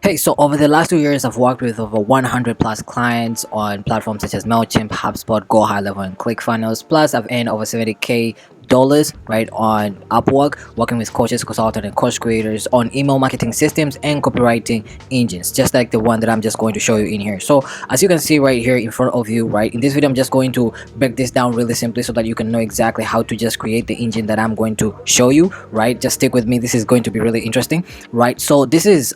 Hey, so over the last 2 years, I've worked with over 100 plus clients on platforms such as MailChimp, HubSpot, Go High Level, and ClickFunnels. Plus, I've earned over 70K dollars right on Upwork, working with coaches, consultants, and course creators on email marketing systems and copywriting engines, just like the one that I'm just going to show you in here. So as you can see right here in front of you, right, in this video, I'm just going to break this down really simply so that you can know exactly how to just create the engine that I'm going to show you, right? Just stick with me. This is going to be really interesting, right? So this is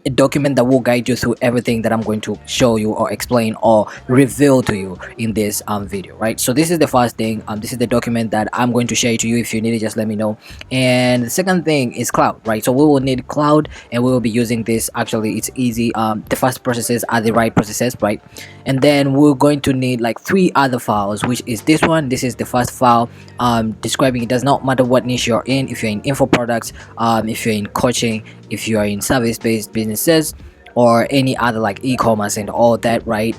a document that will guide you through everything that I'm going to show you or explain or reveal to you in this video, right? So this is the first thing. This is the document that I'm going to share to you. If you need it, just let me know. And the second thing is Claude, right? So we will need Claude, and we will be using this. Actually, it's easy. The first processes are the right processes, right? And then we're going to need like 3 other files, which is this one. This is the first file, describing it does not matter what niche you're in. If you're in info products, if you're in coaching, if you are in service-based businesses, or any other like e-commerce and all that, right?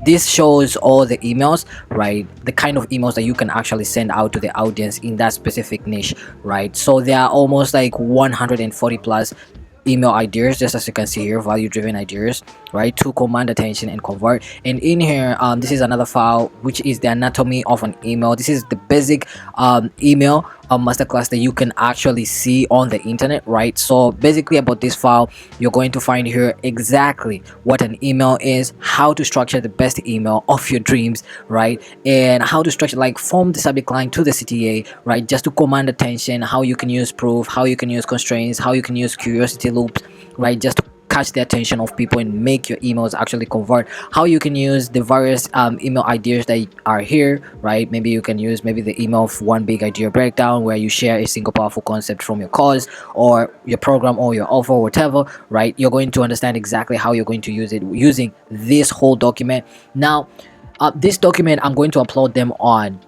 This shows all the emails, right? The kind of emails that you can actually send out to the audience in that specific niche, right? So there are almost like 140 plus email ideas, just as you can see here, value driven ideas, right, to command attention and convert. And in here, this is another file, which is the anatomy of an email. This is the basic email masterclass that you can actually see on the internet, right? So basically about this file, you're going to find here exactly what an email is, how to structure the best email of your dreams, right? And how to structure, like, from the subject line to the CTA, right? Just to command attention, how you can use proof, how you can use constraints, how you can use curiosity loops, right? Just to catch the attention of people and make your emails actually convert, how you can use the various email ideas that are here, right? Maybe you can use maybe the email of one big idea breakdown, where you share a single powerful concept from your cause or your program or your offer, whatever, right? You're going to understand exactly how you're going to use it using this whole document. Now, this document, I'm going to upload them on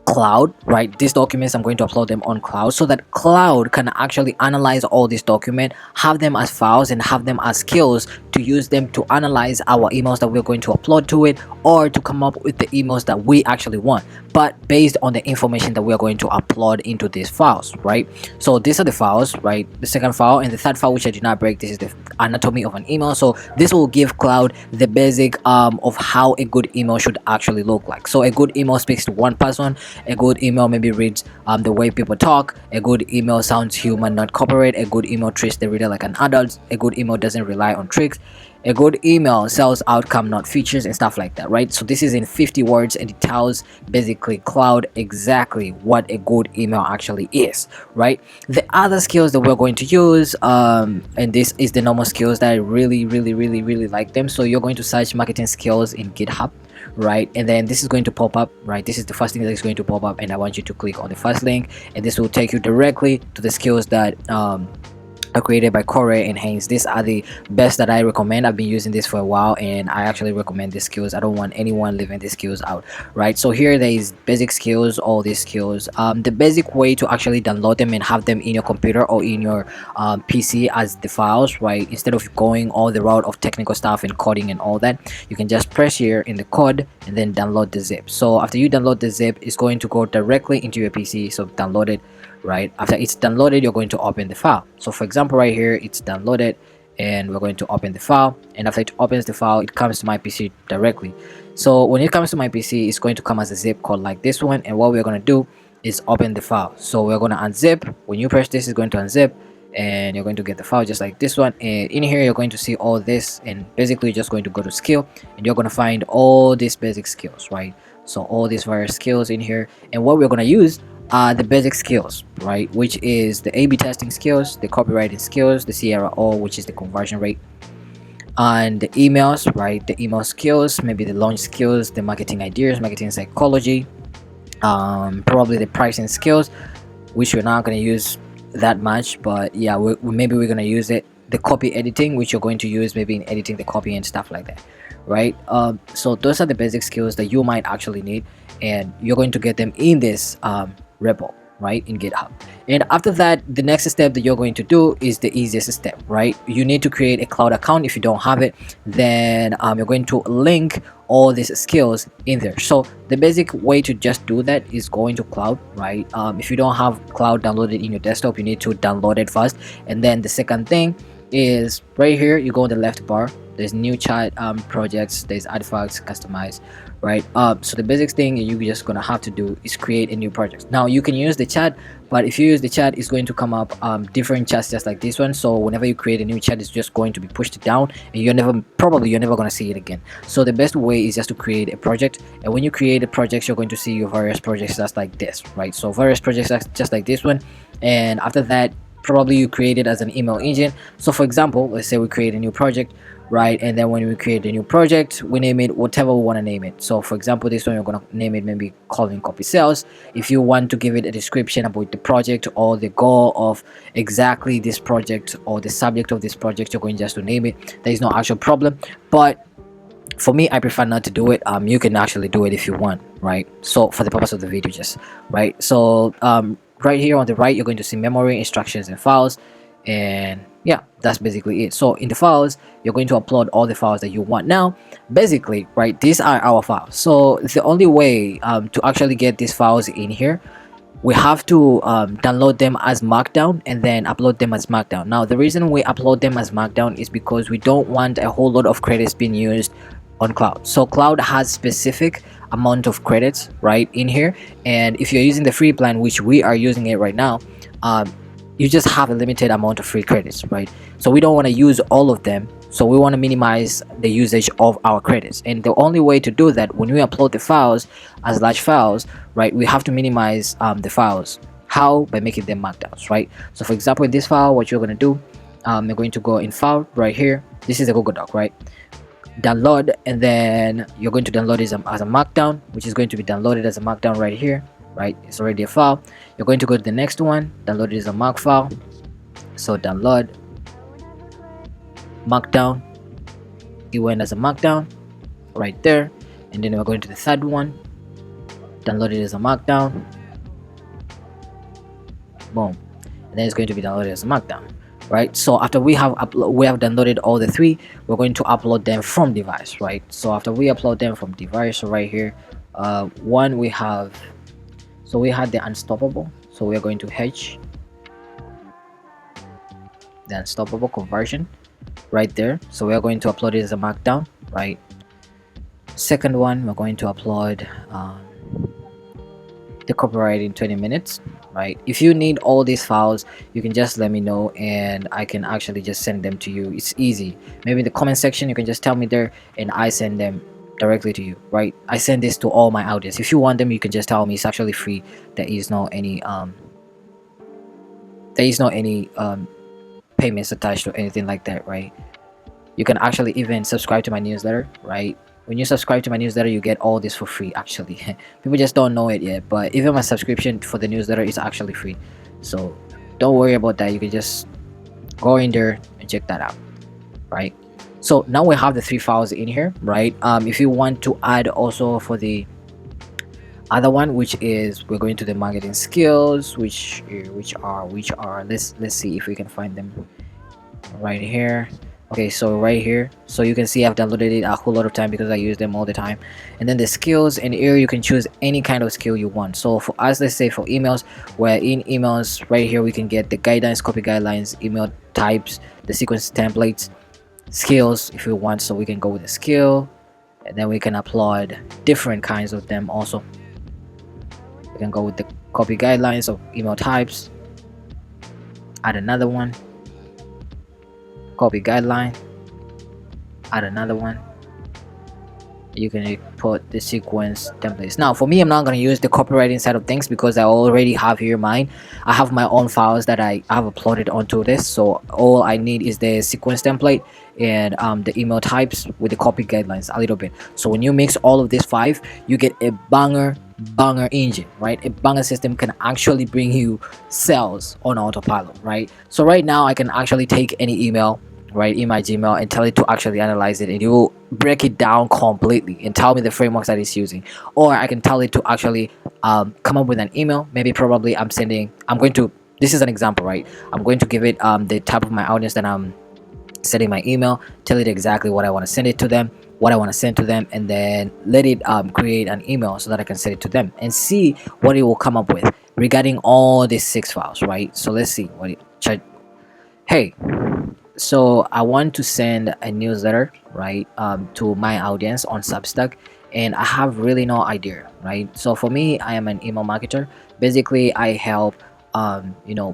Claude, right? These documents, I'm going to upload them on Claude so that Claude can actually analyze all these documents, have them as files, and have them as skills to use them to analyze our emails that we're going to upload to it, or to come up with the emails that we actually want, but based on the information that we're going to upload into these files, right? So these are the files, right? The second file and the third file, which I did not break, this is the anatomy of an email. So this will give Claude the basic of how a good email should actually look like. So a good email speaks to one person. A good email maybe reads the way people talk. A good email sounds human, not corporate. A good email treats the reader like an adult. A good email doesn't rely on tricks. A good email sells outcome, not features, and stuff like that, right? So this is in 50 words, and it tells basically Claude exactly what a good email actually is, right? The other skills that we're going to use, and this is the normal skills that I really like them. So you're going to search marketing skills in GitHub, right? And then this is going to pop up, right? This is the first thing that is going to pop up, and I want you to click on the first link, and this will take you directly to the skills that are created by Corey and Haynes. These are the best that I recommend. I've been using this for a while, and I actually recommend these skills. I don't want anyone leaving these skills out, right? So here there is basic skills, all these skills. The basic way to actually download them and have them in your computer or in your PC as the files, right? Instead of going all the route of technical stuff and coding and all that, you can just press here in the code and then download the zip. So after you download the zip, it's going to go directly into your PC. So download it. Right after it's downloaded, you're going to open the file. So for example, right here, it's downloaded, and we're going to open the file. And after it opens the file, it comes to my PC directly. So when it comes to my PC, it's going to come as a zip code like this one. And what we're going to do is open the file. So we're going to unzip. When you press this, it's going to unzip, and you're going to get the file just like this one. And in here, you're going to see all this, and basically you're just going to go to skill, and you're going to find all these basic skills, right? So all these various skills in here, and what we're going to use the basic skills, right, which is the A/B testing skills, the copywriting skills, the CRO, which is the conversion rate, and the emails, right, the email skills, maybe the launch skills, the marketing ideas, marketing psychology, probably the pricing skills, which we're not going to use that much, but yeah, maybe we're going to use it, the copy editing, which you're going to use maybe in editing the copy and stuff like that, right? So those are the basic skills that you might actually need, and you're going to get them in this repo, right, in GitHub. And after that, the next step that you're going to do is the easiest step, right? You need to create a Claude account. If you don't have it, then you're going to link all these skills in there. So the basic way to just do that is going to Claude, right? If you don't have Claude downloaded in your desktop, you need to download it first. And then the second thing is right here. You go on the left bar, there's new chat projects, there's artifacts, customize, right? So the basic thing you're just gonna have to do is create a new project. Now you can use the chat, but if you use the chat, it's going to come up different chats just like this one. So whenever you create a new chat, it's just going to be pushed down, and you're never gonna see it again. So the best way is just to create a project, and when you create a project, you're going to see your various projects just like this, right? So various projects just like this one, and after that, probably you create it as an email engine. So for example, let's say we create a new project, right? And then when we create a new project, we name it whatever we want to name it. So for example, this one, you're going to name it maybe calling copy sales. If you want to give it a description about the project or the goal of exactly this project or the subject of this project, you're going just to name it. There is no actual problem, but for me, I prefer not to do it. You can actually do it if you want, right? So for the purpose of the video, just right. So right here on the right, you're going to see memory, instructions, and files, and yeah, that's basically it. So in the files, you're going to upload all the files that you want. Now basically, right, these are our files. So the only way to actually get these files in here, we have to download them as markdown and then upload them as markdown. Now the reason we upload them as markdown is because we don't want a whole lot of credits being used on Claude. So Claude has specific amount of credits right in here, and if you're using the free plan, which we are using it right now, you just have a limited amount of free credits, right? So we don't want to use all of them, so we want to minimize the usage of our credits, and the only way to do that, when we upload the files as large files, right, we have to minimize the files. How? By making them markdowns, right? So for example, in this file, what you're going to do, you're going to go in file right here. This is a Google Doc, right? Download, and then you're going to download it as a markdown, which is going to be downloaded as a markdown right here, right? It's already a file. You're going to go to the next one, download it as a mark file. So download markdown, it went as a markdown right there. And then we're going to the third one, download it as a markdown, boom, and then it's going to be downloaded as a markdown, right? So after we have downloaded all the three, we're going to upload them from device, right? So after we upload them from device, so right here, one we have, so we had the unstoppable, so we are going to H the unstoppable conversion right there. So we are going to upload it as a markdown, right? Second one, we're going to upload the copywriting 20 minutes, right? If you need all these files, you can just let me know and I can actually just send them to you. It's easy. Maybe in the comment section you can just tell me there and I send them directly to you, right? I send this to all my audience. If you want them, you can just tell me. It's actually free. There is no any payments attached to anything like that, right? You can actually even subscribe to my newsletter, right? When you subscribe to my newsletter, you get all this for free. Actually, people just don't know it yet, but even my subscription for the newsletter is actually free, so don't worry about that. You can just go in there and check that out, right? So now we have the three files in here, right? If you want to add also for the other one, which is, we're going to the marketing skills, which are let's see if we can find them right here. Okay, so right here, so you can see I've downloaded it a whole lot of time because I use them all the time. And then the skills, and here you can choose any kind of skill you want. So for us, let's say for emails, where in emails right here we can get the guidelines, copy guidelines, email types, the sequence templates, skills if we want. So we can go with the skill, and then we can upload different kinds of them also. We can go with the copy guidelines of email types, add another one, copy guideline, add another one. You can put the sequence templates. Now for me, I'm not going to use the copywriting side of things because I already have here mine. I have my own files that I have uploaded onto this, so all I need is the sequence template and the email types with the copy guidelines a little bit. So when you mix all of these five, you get a banger engine, right? A banger system can actually bring you sales on autopilot, right? So right now I can actually take any email right in my Gmail and tell it to actually analyze it, and it will break it down completely and tell me the frameworks that it's using. Or I can tell it to actually come up with an email. Maybe probably this is an example, right? I'm going to give it the type of my audience that I'm setting my email, tell it exactly what I want to send it to them, what I want to send to them, and then let it create an email so that I can send it to them and see what it will come up with regarding all these 6 files, right? So let's see what it hey, So I want to send a newsletter, right, to my audience on Substack, and I have really no idea, right? So for me, I am an email marketer. Basically, I help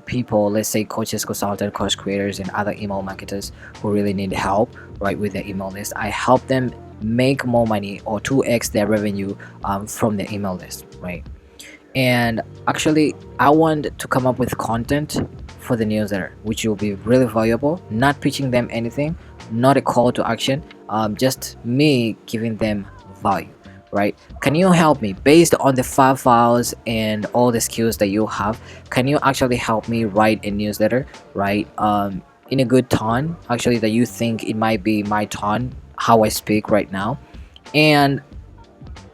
people, let's say coaches, consultants, course creators, and other email marketers who really need help, right, with their email list. I help them make more money or 2x their revenue from their email list, right? And actually, I want to come up with content for the newsletter which will be really valuable, not pitching them anything, not a call to action, just me giving them value, right? Can you help me based on the 5 files and all the skills that you have? Can you actually help me write a newsletter, right, in a good tone, actually, that you think it might be my tone, how I speak right now? And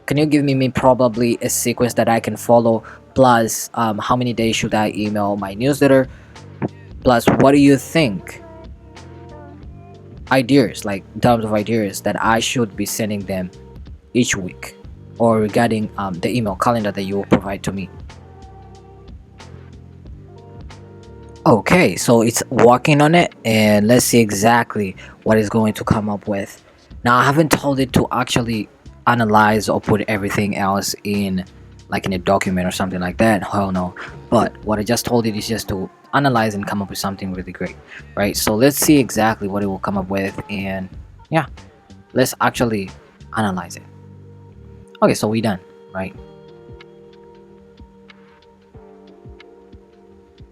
can you give me probably a sequence that I can follow, plus how many days should I email my newsletter, plus what do you think, ideas, like in terms of ideas that I should be sending them each week, or regarding the email calendar that you will provide to me. Okay, so it's working on it, and let's see exactly what it's going to come up with. Now, I haven't told it to actually analyze or put everything else in, like in a document or something like that. Hell no. But what I just told it is just to analyze and come up with something really great, right? So let's see exactly what it will come up with, and yeah, let's actually analyze it. Okay, so we done, right?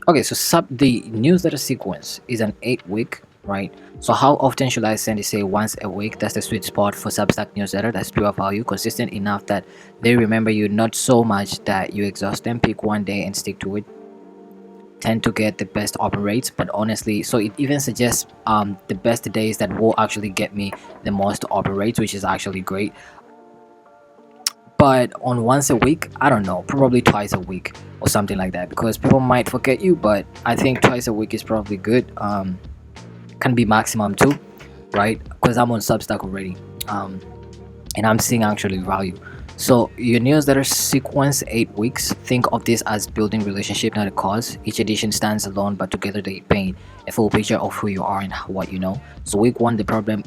Okay, so the newsletter sequence is an 8-week, right? So how often should I send it? Say once a week. That's the sweet spot for Substack newsletter. That's pure value, consistent enough that they remember you, not so much that you exhaust them. Pick one day and stick to it. Tend to get the best open rates, but honestly, so it even suggests the best days that will actually get me the most open rates, which is actually great. But on once a week, I don't know, probably twice a week or something like that, because people might forget you. But I think twice a week is probably good. Can be maximum too, right? Because I'm on Substack already, and I'm seeing actually value. So your newsletter sequence 8 weeks. Think of this as building relationship, not a cause. Each edition stands alone, but together they paint a full picture of who you are and what you know. So week one, the problem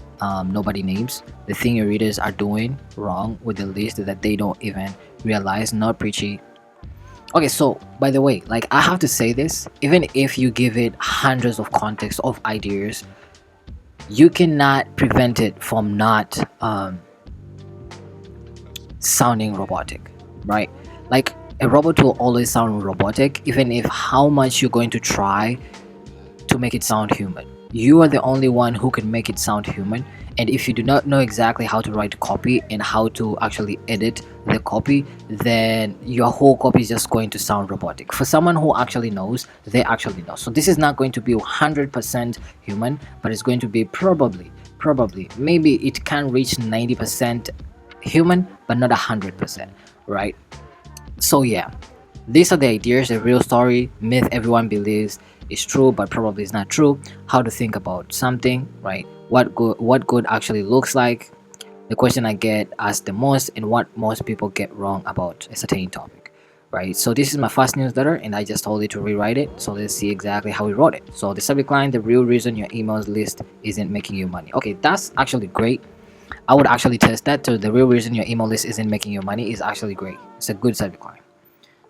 nobody names, the thing your readers are doing wrong with the list that they don't even realize. Not preachy. Okay, so by the way, like, I have to say this, even if you give it hundreds of context of ideas, you cannot prevent it from not sounding robotic, right? Like, a robot will always sound robotic, even if how much you're going to try to make it sound human. You are the only one who can make it sound human. And if you do not know exactly how to write copy and how to actually edit the copy, then your whole copy is just going to sound robotic. For someone who actually knows, they actually know. So this is not going to be 100% human, but it's going to be probably, maybe it can reach 90% human, but not 100%, right? So yeah, these are the ideas, the real story, myth everyone believes is true but probably is not true. How to think about something, right? What good actually looks like, the question I get asked the most, and what most people get wrong about a certain topic, right? So this is my first newsletter, and I just told it to rewrite it. So let's see exactly how we wrote it. So the subject line: the real reason your emails list isn't making you money. Okay, that's actually great. I would actually test that. So the real reason your email list isn't making you money is actually great. It's a good subject line.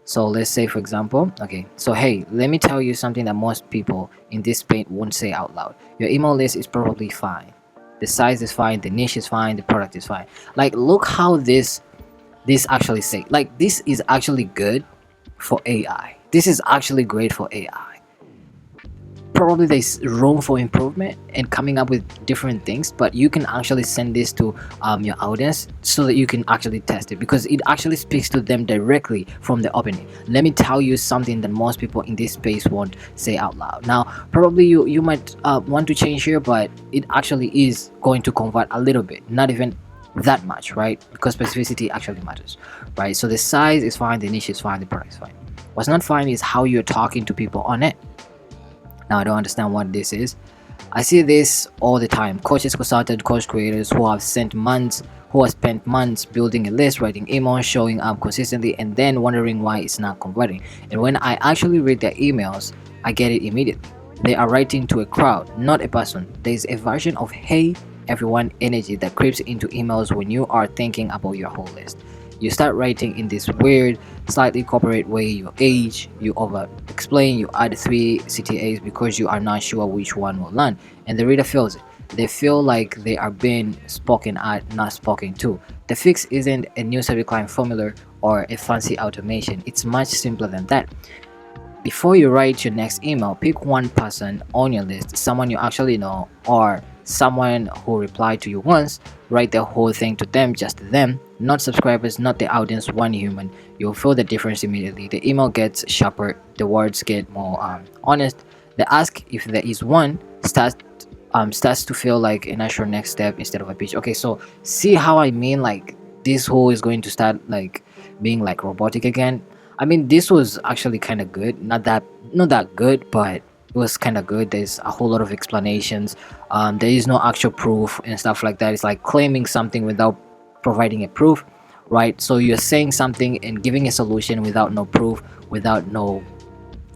So let's say, for example, okay, so hey, let me tell you something that most people in this space won't say out loud. Your email list is probably fine. The size is fine, the niche is fine, the product is fine. Like, look how this actually say, like, this is actually good for AI. This is actually great for AI. Probably there's room for improvement and coming up with different things, but you can actually send this to your audience so that you can actually test it, because it actually speaks to them directly from the opening. Let me tell you something that most people in this space won't say out loud. Now, probably you might want to change here, but it actually is going to convert a little bit, not even that much, right? Because specificity actually matters, right? So the size is fine, the niche is fine, the product is fine. What's not fine is how you're talking to people on it. Now, I don't understand what this is. I see this all the time. Coaches, consultants, course creators who have spent months building a list, writing emails, showing up consistently, and then wondering why it's not converting. And when I actually read their emails, I get it immediately. They are writing to a crowd, not a person. There's a version of hey everyone energy that creeps into emails when you are thinking about your whole list. You start writing in this weird, slightly corporate way. You age, you over explain, you add three CTAs because you are not sure which one will land, and the reader feels it. They feel like they are being spoken at, not spoken to. The fix isn't a new subject line formula or a fancy automation. It's much simpler than that. Before you write your next email, pick one person on your list, someone you actually know, or someone who replied to you once. Write the whole thing to them, just them, not subscribers, not the audience, one human. You'll feel the difference immediately. The email gets sharper, the words get more honest. The ask, if there is one, starts to feel like a natural next step instead of a pitch. Okay, so see how I mean, like this whole is going to start like being like robotic again. I mean, this was actually kind of good. Not that good, but it was kind of good. There's a whole lot of explanations. There is no actual proof and stuff like that. It's like claiming something without providing a proof, right? So you're saying something and giving a solution without no proof, without no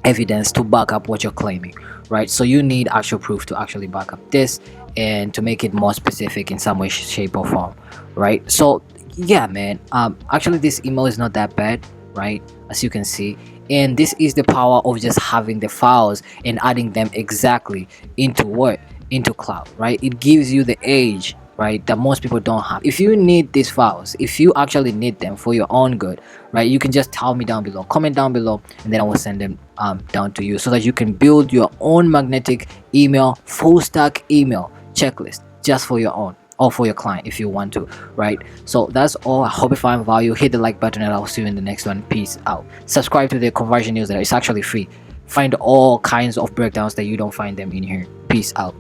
evidence to back up what you're claiming, right? So you need actual proof to actually back up this and to make it more specific in some way, shape, or form, right? So yeah, man. Actually, this email is not that bad, right? As you can see, and this is the power of just having the files and adding them exactly into what into Cloud, right? It gives you the edge, right, that most people don't have. If you need these files, if you actually need them for your own good, right, you can just tell me down below, comment down below, and then I will send them down to you so that you can build your own magnetic email, full stack email checklist just for your own or for your client if you want to, right? So that's all. I hope you find value. Hit the like button and I'll see you in the next one. Peace out. Subscribe to the conversion newsletter. It's actually free. Find all kinds of breakdowns that you don't find them in here. Peace out.